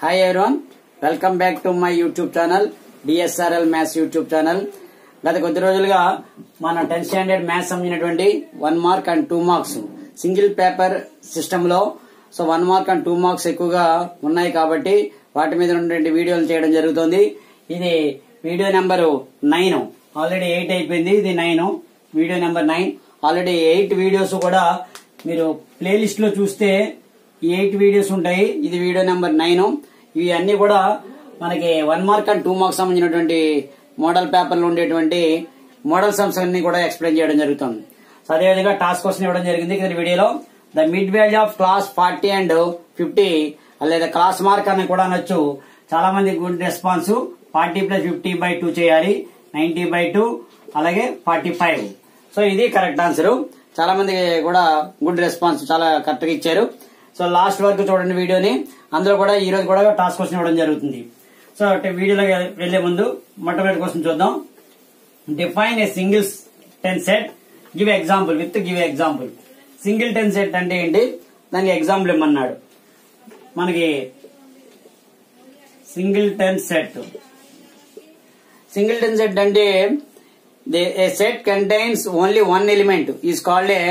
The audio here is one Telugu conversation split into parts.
Hi everyone, welcome back to my YouTube channel DSRL Maths YouTube channel. గత కొద్ది రోజులుగా మన 10th స్టాండర్డ్ మ్యాథ్స్ సంబంధించినటువంటి 1 mark and 2 marks single paper system లో 1 మార్క్ అండ్ 2 మార్క్స్ ఎక్కువగా ఉన్నాయి కాబట్టి వాటి మీద ఉన్నటువంటి వీడియోలు చేయడం జరుగుతుంది. ఇది వీడియో నెంబర్ 9, ఆల్రెడీ 8 అయిపోయింది. ఇది 9, వీడియో నెంబర్ 9. ఆల్రెడీ 8 వీడియోస్ కూడా మీరు ప్లేలిస్ట్ లో చూస్తే 8 వీడియోస్ ఉంటాయి. ఇది వీడియో నెంబర్ 9. ఇవి అన్ని కూడా మనకి 1 మార్క్ అండ్ 2 మార్క్స్ సంబంధించినటువంటి మోడల్ పేపర్ లో ఉండేటువంటి మోడల్ సమ్స్ అన్ని కూడా ఎక్స్ప్లెయిన్ చేయడం జరుగుతుంది. సో అదేవిధంగా టాస్క్ క్వశ్చన్ ఇవ్వడం జరిగింది ఈ వీడియోలో. The mid value of class 40 and 50 లేదా క్లాస్ మార్క్ అని కూడా అనొచ్చు. చాలా మంది గుడ్ రెస్పాన్స్ 40 + 50/2 చేయాలి, 90/2 అలాగే 45. సో ఇది కరెక్ట్ ఆన్సర్. చాలా మంది కూడా గుడ్ రెస్పాన్స్ చాలా కరెక్ట్ గా ఇచ్చారు. సో లాస్ట్ వరకు చూడండి వీడియోని. అందులో కూడా ఈ రోజు కూడా టాస్క్ క్వశ్చన్ ఇవ్వడం జరుగుతుంది. సో వీడియోలో వెళ్లే ముందు మొట్టమొదటి క్వశ్చన్ చూద్దాం. Define a single 10 set, give example with give example. Single 10 set అంటే ఏంటి, దానికి ఎగ్జాంపుల్ ఇమ్మన్నాడు. మనకి సింగిల్ 10 సెట్ అంటే a set contains only one element is called a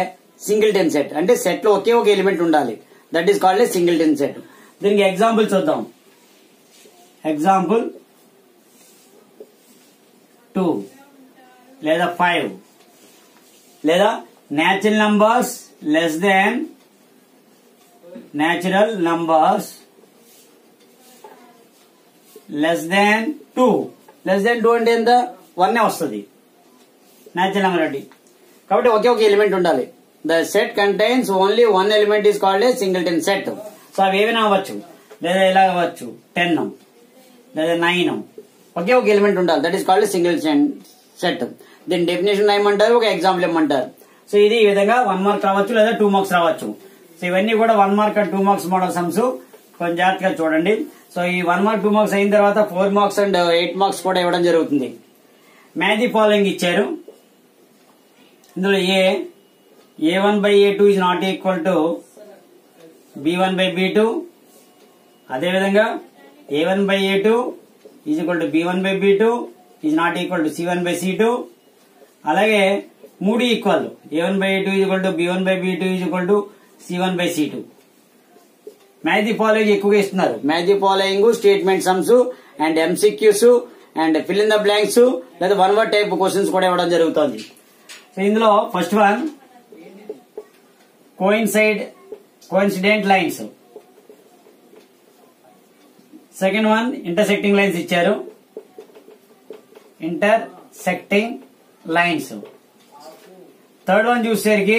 single 10 set. అంటే సెట్ లో ఒకే ఒక ఎలిమెంట్ ఉండాలి, that is called a single 10 set. దీనికి ఎగ్జాంపుల్ చూద్దాం. ఎగ్జాంపుల్ 2 లేదా 5 లేదా natural numbers less than 2. Less than 2 అంటే ఎంత, 1 వస్తుంది న్యాచురల్ నెంబర్ అంటే. కాబట్టి ఒకే ఒక ఎలిమెంట్ ఉండాలి. The set contains only one element is called a single 10 set. So అవి ఏమైనా అవ్వచ్చు, లేదా ఇలా అవ్వచ్చు, 10 లేదా 9. ఒకే ఒక ఎలిమెంట్ ఉండాలి, that is called single set. దీని డెఫినేషన్ ఏమంటారు, ఒక ఎగ్జాంపుల్ ఏమంటారు. సో ఇది ఈ విధంగా 1 మార్క్ రావచ్చు లేదా 2 మార్క్స్ రావచ్చు. సో ఇవన్నీ కూడా 1 mark and 2 marks model sums. కొంచెం జాగ్రత్తగా చూడండి. సో ఈ 1 మార్క్ 2 మార్క్స్ అయిన తర్వాత 4 మార్క్స్ అండ్ 8 మార్క్స్ కూడా ఇవ్వడం జరుగుతుంది. మ్యాథ్ ది ఫాలోయింగ్ ఇచ్చారు. ఇందులో A1/A2 is not equal to B1/B2. అదేవిధంగా A1/A2 is equal to B1/B2 is not equal to C1/C2. అలాగే 3 equal, A1/A2 is equal to B1/B2 is equal to C1/C2. Math the following ఎక్కువగా ఇస్తున్నారు. Math the following, statement sums and MCQs and fill in the blanks లేదా 1 వర్డ్ టైప్ క్వశ్చన్స్ కూడా ఇవ్వడం జరుగుతుంది. సో ఇందులో first one coincident lines, second one intersecting lines ఇచ్చారు. Intersecting lines. థర్డ్ వన్ చూసేసరికి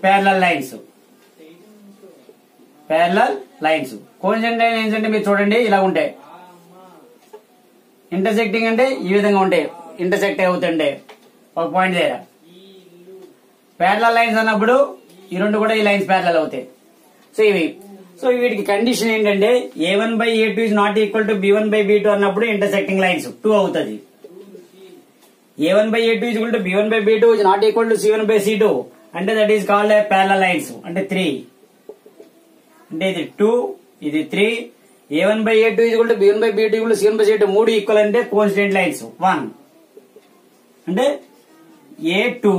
ప్యారలల్ లైన్స్. కోయిన్సిడెంట్ లైన్స్ అంటే మీరు చూడండి ఇలా ఉంటాయి. ఇంటర్సెక్టింగ్ అంటే ఈ విధంగా ఉంటాయి, ఇంటర్సెక్ట్ అవుతుండే ఒక పాయింట్ దగ్గర. ప్యారలల్ లైన్స్ అన్నప్పుడు ఈ రెండు కూడా ఈ లైన్స్ ప్యారలల్ అవుతాయి. సో వీటికి కండిషన్ ఏంటంటే A1/A2 is not equal to B1/B2 అన్నప్పుడు ఇంటర్సెక్టింగ్ లైన్స్ 2 అవుతుంది. A1/A2 is equal to B1/B2 is not equal to C1/C2 అంటే that is called parallel lines. అంటే 3 అంటే ఇది 2, ఇది 3. A1/A2 is equal to B1/B2 equal to C1/C2 3 equal అంటే కోఇన్సిడెంట్ లైన్స్ 1. అంటే A2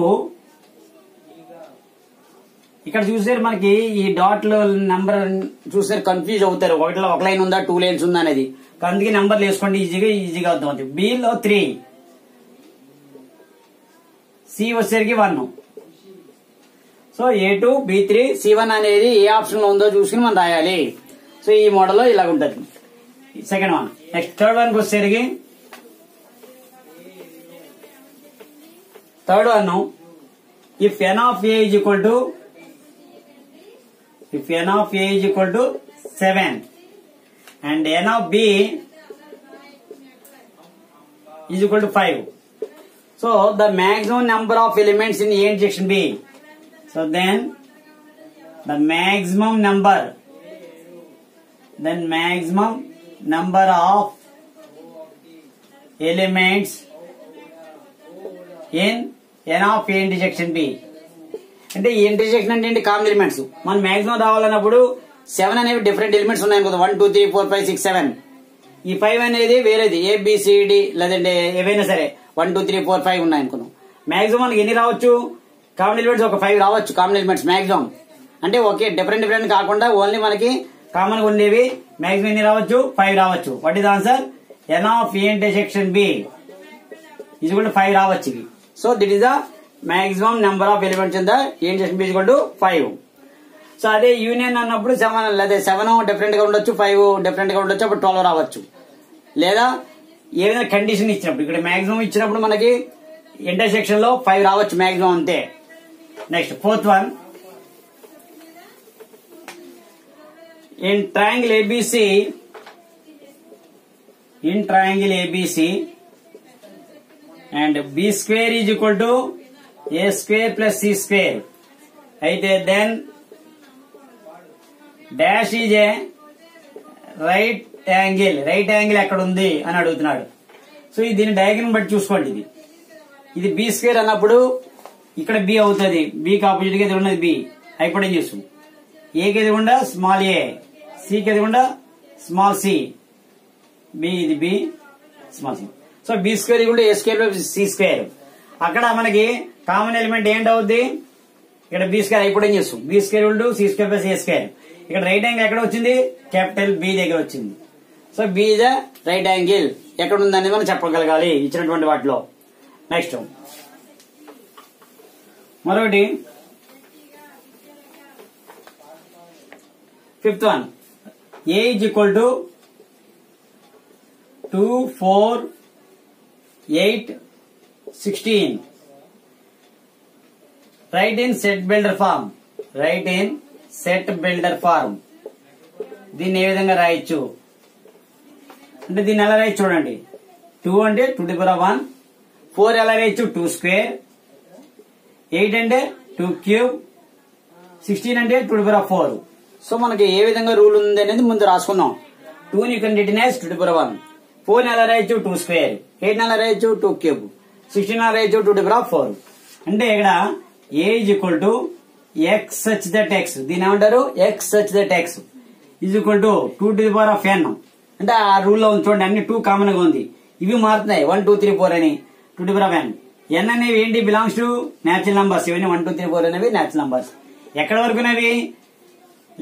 ఇక్కడ చూసారు మనకి ఈ డాట్ లో నెంబర్ చూసారు కన్ఫ్యూజ్ అవుతారు. ఒకటిలో ఒక లైన్ ఉందా 2 లైన్స్ ఉందా అనేది. అందుకే నెంబర్లు వేసుకోండి, ఈజీగా అర్థమవుతుంది. B లో 3, C వచ్చేసరికి 1. సో A2, B3, C1 అనేది ఏ ఆప్షన్ లో ఉందో చూసుకుని మనం రాయాలి. సో ఈ మోడల్లో ఇలాగ ఉంటుంది. Second one. Next third one వచ్చేసరికి if n of A is equal to 7 and n of B is equal to 5. So the maximum number of elements in A intersection B. So then the maximum number of elements in n of A intersection B. అంటే ఈ ఇంటర్సెక్షన్ అంటే కామన్ ఎలిమెంట్స్. మనం మాక్సిమం రావాలన్నప్పుడు 7 అనేవి డిఫరెంట్ ఎలిమెంట్స్ ఉన్నాయి అనుకుందాం. 1 2 3 4 5 6 7. ఈ 5 అనేది వేరేది ABCD లేదంటే ఏవైనా సరే 1 2 3 4 5 ఉన్నాయి అనుకున్నాం. మాక్సిమం మనకి ఎన్ని రావచ్చు? కామన్ ఎలిమెంట్స్ ఒక 5 రావచ్చు. కామన్ ఎలిమెంట్స్ మాక్సిమం అంటే ఓకే డిఫరెంట్ కాకుండా ఓన్లీ మనకి కామన్ గా ఉండేవి మాక్సిమం ఎన్ని రావచ్చు? 5 రావచ్చు. What is answer? n of A intersection B is equal to 5 రావచ్చు ఇవి. So that is the maximum number of elements in the A intersection B is equal to 5. So అదే యూనియన్ అన్నప్పుడు 7 లేదా 7 డిఫరెంట్ గా ఉండొచ్చు, 5 డిఫరెంట్ గా ఉండొచ్చు, అప్పుడు 12 రావచ్చు. లేదా ఏదైనా కండిషన్ ఇచ్చినప్పుడు ఇక్కడ మాక్సిమం ఇచ్చినప్పుడు మనకి ఇంటర్సెక్షన్ లో 5 రావచ్చు మాక్సిమం అంతే. Next fourth one, in triangle ABC and B square is equal to A square plus C square అయితే then dash is a right angle ఎక్కడ ఉంది అని అడుగుతున్నాడు. సో దీని డయాగ్రామ్ బట్టి చూసుకోండి. ఇది B స్క్వేర్ అన్నప్పుడు ఇక్కడ B అవుతుంది, B కి ఆపోజిట్ గా ఉన్నది B అయిపోవడం చేసు. A కి ఎదుగుండా స్మాల్ a, C కి ఎదుగుండా స్మాల్ c, B ఇది B small c. So B square కూడా A square plus C square. అక్కడ మనకి కామన్ ఎలిమెంట్ ఏంటవుద్ది? ఇక్కడ B స్క్వేర్ అయిపోవడం చేసు. B square C square plus A square. ఇక్కడ రైట్ యాంగిల్ ఎక్కడ వచ్చింది? క్యాపిటల్ B దగ్గర వచ్చింది. So B is the right angle ఎక్కడ ఉందని మనం చెప్పగలగాలి ఇచ్చినటువంటి వాటిలో. నెక్స్ట్ మరొకటి fifth one, A is equal to 2 4 8 16. Write in set builder form. దీన్ని ఏ విధంగా రాయొచ్చు అంటే దీన్ని ఎలా రాయొచ్చు చూడండి. 2 అంటే 2 to the power 1, 4 ఎలా రాయొచ్చు 2 స్క్వేర్, 8 అంటే 2 క్యూబ్, 16 అంటే 2 to the power 4. సో మనకి ఏ విధంగా రూల్ ఉంది అనేది ముందు రాసుకున్నాం. 2 ని can written as 2 to the power 1, 4 ఎలా రాయొచ్చు 2 స్క్వేర్, 8 ఎలా రాయొచ్చు 2 క్యూబ్, 16 ఎలా రాయొచ్చు 2 to the power 4. అంటే ఇక్కడ A is equal to x such that x, దీని ఏమంటారు x such that x is equal to 2 to the power of n. అంటే ఆ రూల్ లో చూడండి అన్ని 2 కామన్ గా ఉంది, ఇవి మారుతున్నాయి 1 2 3 4 అని 2 to the power of n. n అనేవి ఏంటి? Belongs to natural numbers. ఇవన్నీ 1 2 3 4 అనేవి న్యాచురల్ నంబర్స్. ఎక్కడ వరకు ఉన్నవి?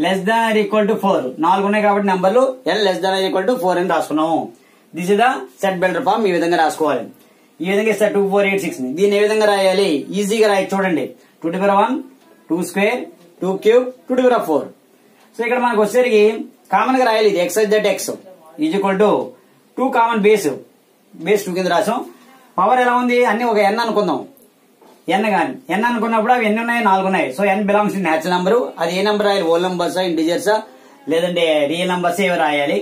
Less than or equal to 4. 4 ఉన్నాయి కాబట్టి నెంబర్లు n less than or equal to 4 అని రాసుకున్నాము. This is the set builder form. ఈ విధంగా రాసుకోవాలి. ఈ విధంగా ఇస్తారు 2 4 8 6 ని. దీన్ని ఏ విధంగా రాయాలి? ఈజీగా రాయి చూడండి. 2 to the power 1, 2 square, 2 cube, 2 to the power 4. So ఇక్కడ మనకు వచ్చేసరికి కామన్ గా రాయాలి. ఇది x such that x is equal to 2 common base 2 కింద రాసాం. పవర్ ఎలా ఉంది? అన్ని ఒక n అనుకుందాం. n గాని n అనుకున్నప్పుడు అవి ఎన్ని ఉన్నాయి? 4 ఉన్నాయి. So n belongs to natural number. అది ఏ నంబర్ రాయాలి? హోల్ నంబర్సా, ఇంటిజర్సా, లేదంటే రియల్ నంబర్స్ ఏవి రాయాలి.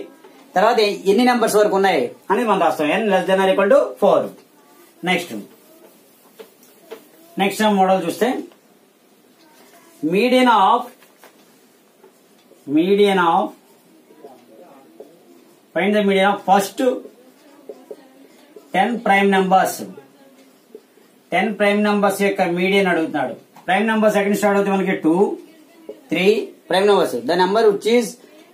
తర్వాత ఎన్ని నెంబర్స్ వరకు ఉన్నాయి అనేది మనం రాస్తాం. n less than or equal to 4. Next model చూస్తే median of find the median of first 10 prime numbers. 10 prime numbers యొక్క మీడియన్ అడుగుతున్నాడు. ప్రైమ్ నంబర్స్ ఎక్కడి నుంచి స్టార్ట్ అవుతాయి? మనకి 2 3 prime numbers. The number which is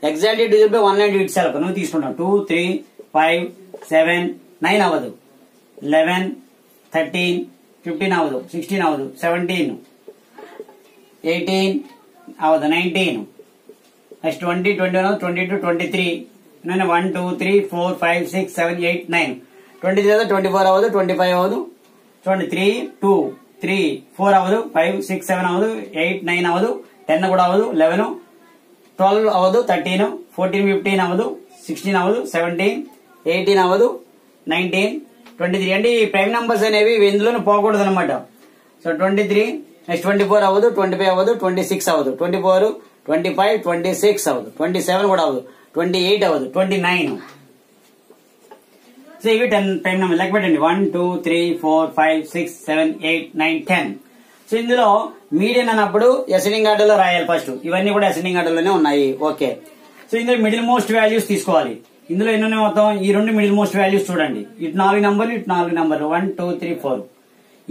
exactly divisible by 1 and itself. నువ్వు తీసుకుంటావు 2 3 5 7 9 అవ్వదు, 11 13 15 అవ్వదు, 16 అవ్వదు, 17 18 అవ్వదు, 19 నెక్స్ట్ 20 21 22 23 1 2 3 4 5 6 7 8 9 23 అవ్వదు, 24 అవ్వదు, 25 అవ్వదు, 23 2 3 4 అవ్వదు, 5 6 7 అవ్వదు, 8 9 అవ్వదు, 10 కూడా అవ్వదు, 11 12 అవ్వదు, 13 14 15 అవ్వదు, 16 అవ్వదు, 17 18 అవ్వదు, 19 23. అంటే ఈ ప్రైమ్ నంబర్స్ అనేవి ఇందులోనే పోకూడదు అనమాట. సో 23 నెక్స్ట్ 24 అవ్వదు, 25 అవ్వదు, 26 అవ్వదు, 24 25 26 అవ్వదు, 27 కూడా అవ్వదు, 28 అవ్వదు, 29. సో ఇవి 10 ప్రైమ్ నెంబర్. లెక్క పెట్టండి 1 2 3 4 5 6 7 8 9 10. సో ఇందులో మీడియన్ అన్నప్పుడు అసెండింగ్ ఆర్డర్ లో రాయాలి ఫస్ట్. ఇవన్నీ కూడా అసెండింగ్ ఆర్డర్ లోనే ఉన్నాయి. ఓకే. సో ఇందులో మిడిల్ మోస్ట్ వాల్యూస్ తీసుకోవాలి. ఇందులో ఎన్ని ఉన్నాయి మొత్తం? ఈ 2 మిడిల్ మోస్ట్ వాల్యూస్ చూడండి. ఇటు 4 నంబర్లు, ఇటు 4 నంబర్లు 1 2 3 4.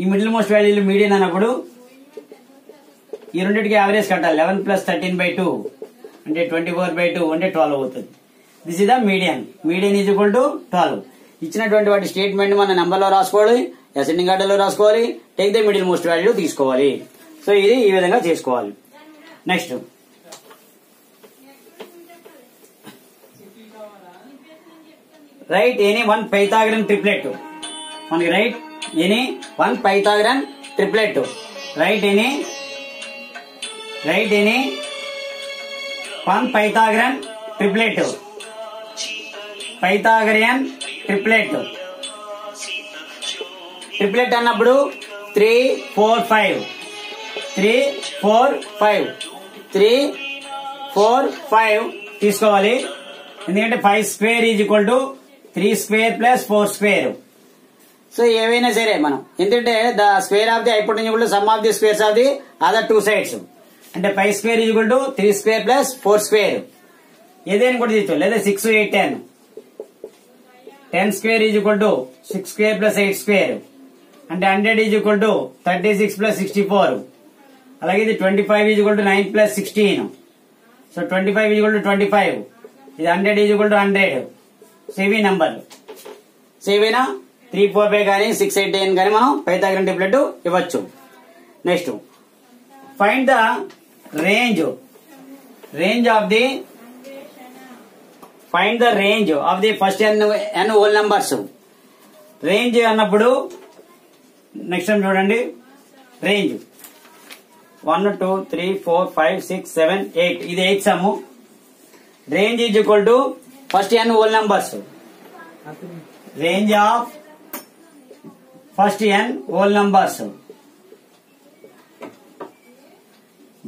ఈ మిడిల్ మోస్ట్ వాల్యూలు మీడియన్ అన్నప్పుడు ఈ రెండింటికి యావరేజ్ కట్టాలి. 11 + 13/2 అంటే 24/2 అంటే 12 అవుతుంది. This is the median. Median is equal to 12. ఇచ్చినటువంటి వాటి స్టేట్మెంట్ మన నెంబర్ లో రాసుకోవాలి, అసెండింగ్ ఆర్డర్ లో రాసుకోవాలి, take the middle most value తీసుకోవాలి. సో ఇది ఈ విధంగా చేసుకోవాలి. Next write any one Pythagorean triplet. మనకి write any one Pythagorean triplet. Write any one Pythagorean triplet. Pythagorean triplet. Triplet అన్నప్పుడు 3 4 5 3 4 5 3 4 5 తీసుకోవాలి. ఎందుకంటే 5 square is equal to 3 square plus 4 square. So ఏవైనా సరే మనం ఎందుకంటే the square of the hypotenuse equal to some of the squares of the other two sides. అంటే 5 square is equal to 3 square plus 4 square. ఏదైనా కూడా తీసుకో, లేదా 6 8 10. 10 square is equal to 6 square plus 8 square. అంటే 100 ఈజ్ ఈక్వల్ టు 36 ప్లస్ 64. అలాగే ఇది 25 is equal to 9 plus 16. So 25 is equal to 25. ఇది 100 ఈజ్ ఈక్వల్ టు 100. సో ఇవి నంబర్లు. సో ఇవైనా 3 4 5 కానీ 6 8 10 కానీ మనం పైథాగరన్ ట్రిప్లెట్ ఇవ్వచ్చు. Next find the range of the first n whole numbers. Range అన్నప్పుడు నెక్స్ట్ టైం చూడండి. రేంజ్ 1 2 3 4 5 6 7 8 ఇది 8 sum. Range is equal to first n whole numbers. Range of first n whole numbers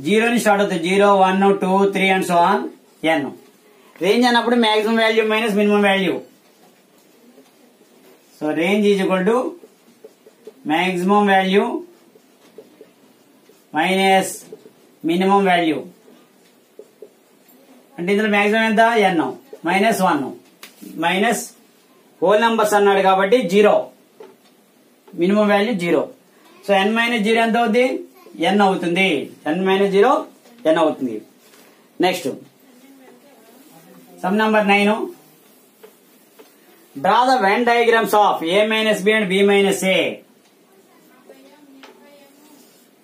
0 ని స్టార్ట్ అవుతుంది. 0 1 2 3 and so on n. Range అన్నప్పుడు maximum value minus minimum value. So range is equal to maximum value minus minimum value. అంటే ఇందులో మాక్సిమం ఎంత n minus 1 minus whole numbers అన్నాడు కాబట్టి 0, minimum value 0. So n minus 0 ఎంత అవుతుంది? n అవుతుంది. n మైనస్ 0 n అవుతుంది. Next some number 9. Draw the Venn diagrams of a minus b and b minus a.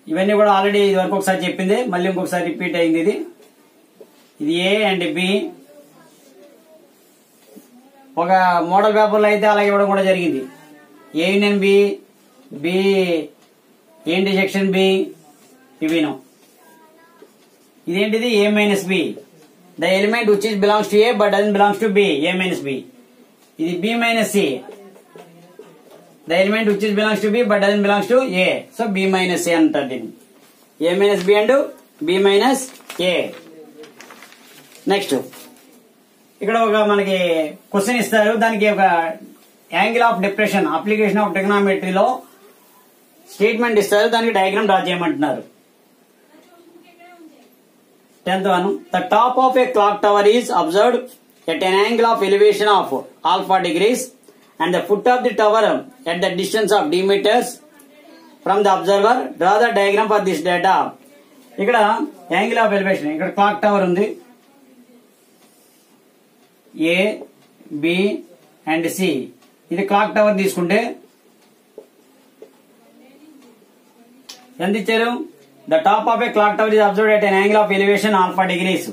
ఇవన్నీ కూడా ఆల్రెడీ ఇది వరకు ఒకసారి చెప్పింది, మళ్ళీ ఇంకొకసారి రిపీట్ అయింది. ఇది a అండ్ b. ఒక మోడల్ పేపర్లో అయితే అలాగే ఇవ్వడం కూడా జరిగింది. A union B, B intersection B, ఇవిను. ఇదేంటిది? A minus B. The element which is belongs to A but doesn't belongs to B, A minus B. ఇది B minus C. The element which is belongs to B but doesn't belongs to A. So B minus A అంటారు దీన్ని. A minus B and B minus A. Next ఇక్కడ ఒక మనకి క్వశ్చన్ ఇస్తారు, దానికి ఒక angle of depression application of ట్రిగ్నోమెట్రీలో స్టేట్మెంట్ ఇస్తారు, దానికి డయాగ్రామ్ డ్రా చేయమంటున్నారు. 10th one. The top of a clock tower is observed at an angle of elevation of alpha degrees and the foot of the tower at the distance of d meters from the observer. Draw the diagram for this data. ఇక్కడ యాంగిల్ ఆఫ్ ఎలివేషన్, ఇక్కడ క్లాక్ టవర్ ఉంది. ఏ, బి అండ్ సి. ఇది క్లాక్ టవర్ తీసుకుంటే ఎంత ఇచ్చారు? The top of a clock tower is observed at an angle of elevation alpha degrees.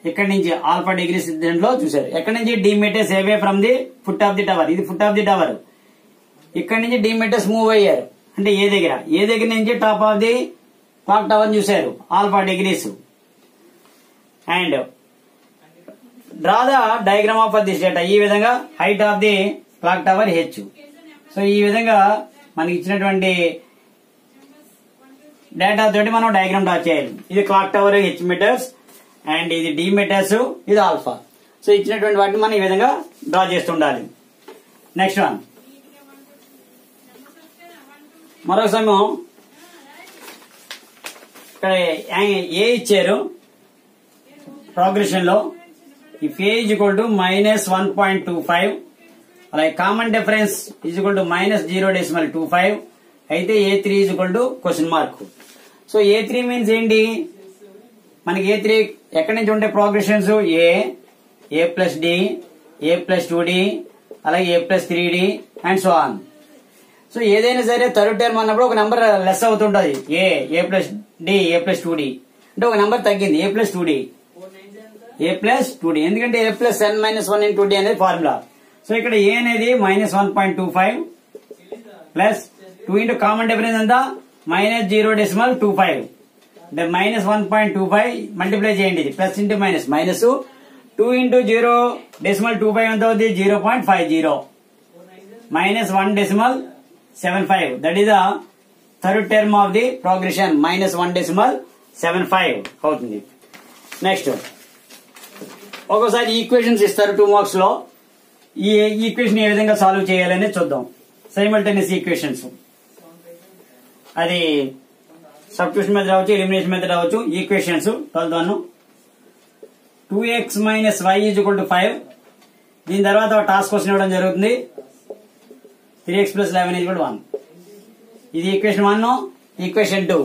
ఇక్కడ నుంచి ఆల్ఫా డిగ్రీస్ దీంట్లో చూసారు. ఎక్కడి నుంచి? D meters away from the foot of the tower. ఇది ఫుట్ ఆఫ్ ది టవర్. ఇక్కడ నుంచి డి మీటర్స్ మూవ్ అయ్యారు. అంటే ఏ దగ్గర నుంచి top of the clock tower చూసారు, alpha degrees. And draw the diagram of this data. ఈ విధంగా height of the clock tower H. So ఈ విధంగా మనకి ఇచ్చినటువంటి డేటా తోటి మనం డయాగ్రామ్ డ్రా చేయాలి. ఇది clock tower h meters and ఇది డి మీటర్స్, ఇది ఆల్ఫా. సో ఇచ్చినటువంటి వాటిని మనం ఈ విధంగా డ్రా చేస్తుండాలి. Next one. మరొక సమయం ఇక్కడ ఏ ఇచ్చారు ప్రోగ్రెషన్ లో. If A is equal to minus 1.25, అలాగే common difference is equal to minus 0.25 అయితే A3 is equal to question mark. So A3 means ఏంటి? మనకి A3 ఎక్కడి నుంచి ఉండే progressions A plus D, A plus 2D, అలాగే A plus 3D and so on. So ఏదైనా సరే థర్డ్ టర్మ్ అన్నప్పుడు ఒక నెంబర్ లెస్ అవుతుంటది. A plus D, A plus 2D అంటే ఒక నెంబర్ తగ్గింది. A plus 2D, A plus 2D, ఎందుకంటే A plus n minus 1 into D అనేది ఫార్ములా. సో ఇక్కడ A అనేది -1.25 ప్లస్ 2 ఇంటూ కామన్ డిఫరెన్స్ ఎంత -0.25 అంటే -1.25 మల్టిప్లై చేయండి. ఇది plus into minus, minus 2 into 0.25 ఎంత అవుతుంది 0.50 -1.75. That is the third term of the progression. -1.75 అవుతుంది. నెక్స్ట్ ఒక్కోసారి ఈక్వేషన్స్ ఇస్తారు 2 మార్క్స్ లో. ఈ ఈక్వేషన్ ఏ విధంగా సాల్వ్ చేయాలని చూద్దాం. సైమల్టేనియస్ ఈక్వేషన్స్, అది సబ్స్టిట్యూషన్ మెథడ్ రావచ్చు, ఎలిమినేషన్ మెథడ్ రావచ్చు. Equations 12 2x minus y = 5. దీని తర్వాత టాస్క్ క్వశ్చన్ ఇవ్వడం జరుగుతుంది. 3x + 11 = 1. ఇది ఈక్వేషన్ 1, ఈక్వేషన్ 2.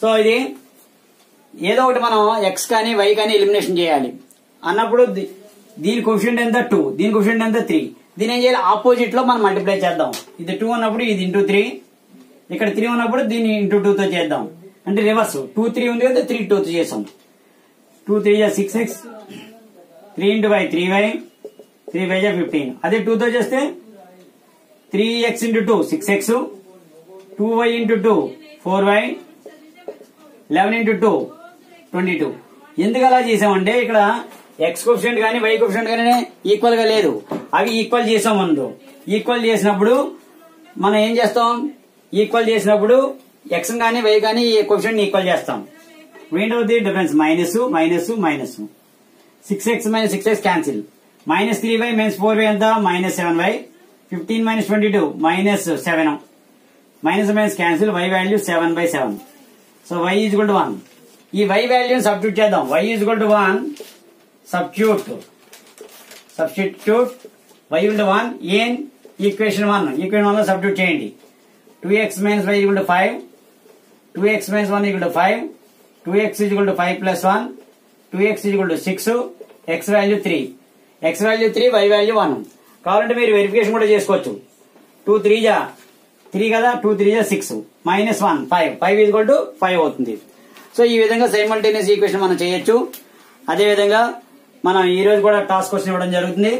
సో ఇది ఏదో ఒకటి మనం x కానీ y కానీ ఎలిమినేషన్ చేయాలి అన్నప్పుడు దీని కోఎఫిషియంట్ ఎంత 2, దీని కోఎఫిషియంట్ ఎంత 3. దీని ఏం చేయాలి, ఆపోజిట్ లో మనం మల్టిప్లై చేద్దాం. ఇది 2 ఉన్నప్పుడు ఇది ఇంటూ 3, ఇక్కడ 3 ఉన్నప్పుడు దీన్ని ఇంటూ 2 తో చేద్దాం. అంటే రివర్స్ 2 3 ఉంది కదా, 3 2 తో చేసాం. 2 3 = 6x, 3 ఇంటూ y 3y, 3 5 = 15. అదే 2 తో చేస్తే 3x into 2 6x, 2y into 2 4y, 11 into 2 22. ఎందుకు అలా చేసామంటే ఇక్కడ x కోఎఫిషియంట్ కానీ y కోఎఫిషియంట్ కానీ ఈక్వల్ గా లేదు. అవి ఈక్వల్ చేసాం. ముందు ఈక్వల్ చేసినప్పుడు మనం ఏం చేస్తాం, ఈక్వల్ చేసినప్పుడు x కానీ y కానీ ఈ కోఎఫిషియంట్ ఈక్వల్ చేస్తాం. రెండవది difference minus minus minus 6x minus 6x cancel. -3y minus 4y ఎంత -7y. 15 minus 22 -7. Minus minus cancel. y value 7/7. So y = 1. ఈ y వాల్యూని సబ్స్టిట్యూట్ చేద్దాం. y = 1 substitute y = 1 in equation 1. Equation 1 లో సబ్స్టిట్యూట్ చేయండి. 2x minus y = 5, 2x minus 1 = 5, 2x = 5 + 1, 2x = 6, x value 3, y value 1. కావాలంటే మీరు వెరిఫికేషన్ కూడా చేసుకోవచ్చు. 2 3 3 కదా, 2 3 6 -1 5 = 5 అవుతుంది. సో ఈ విధంగా సైమల్టేనియస్ ఈక్వేషన్ మనం చేయొచ్చు. అదే విధంగా మనం ఈ రోజు కూడా టాస్క్ క్వశ్చన్ ఇవ్వడం జరుగుతుంది.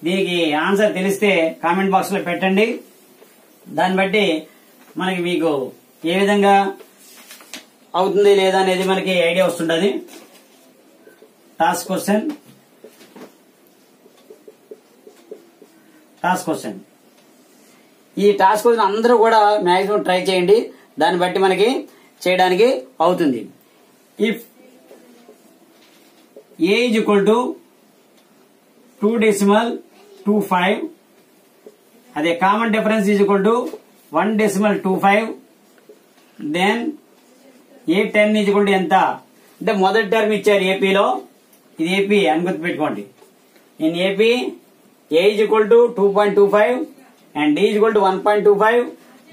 దీనికి ఆన్సర్ తెలిస్తే కామెంట్ బాక్స్ లో పెట్టండి. దాన్ని బట్టి మనకి మీకు ఏ విధంగా అవుతుంది లేదా అనేది మనకి ఐడియా వస్తుంటది. టాస్క్ క్వశ్చన్ ఈ టాస్క్ క్వశ్చన్ అందరూ కూడా మాక్సిమం ట్రై చేయండి. దాన్ని బట్టి మనకి చేయడానికి అవుతుంది. ఇఫ్ a = 2.25, అదే కామన్ డిఫరెన్స్ = 1.25, దెన్ A10 = ఎంత అంటే మొదటి టర్మ్ ఇచ్చారు ఏపీలో. ఇది ఏపీ అని గుర్తుపెట్టుకోండి. In AP a = 2.25 and d = 1.25,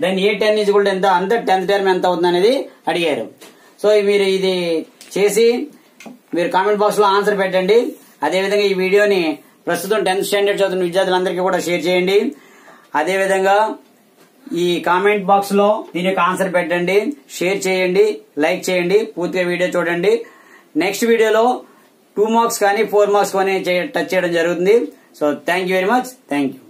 then A10 = ఎంత అంటే 10th టర్మ్ ఎంత అవుతుంది అనేది అడిగారు. సో మీరు ఇది చేసి మీరు కామెంట్ బాక్స్ లో ఆన్సర్ పెట్టండి. అదేవిధంగా ఈ వీడియోని ప్రస్తుతం 10th స్టాండర్డ్ చదువుతున్న విద్యార్థులందరికీ కూడా షేర్ చేయండి. అదేవిధంగా ఈ కామెంట్ బాక్స్ లో దీని యొక్క ఆన్సర్ పెట్టండి, షేర్ చేయండి, లైక్ చేయండి, పూర్తిగా వీడియో చూడండి. నెక్స్ట్ వీడియోలో 2 మార్క్స్ కానీ 4 మార్క్స్ కానీ టచ్ చేయడం జరుగుతుంది. So thank you very much. Thank you.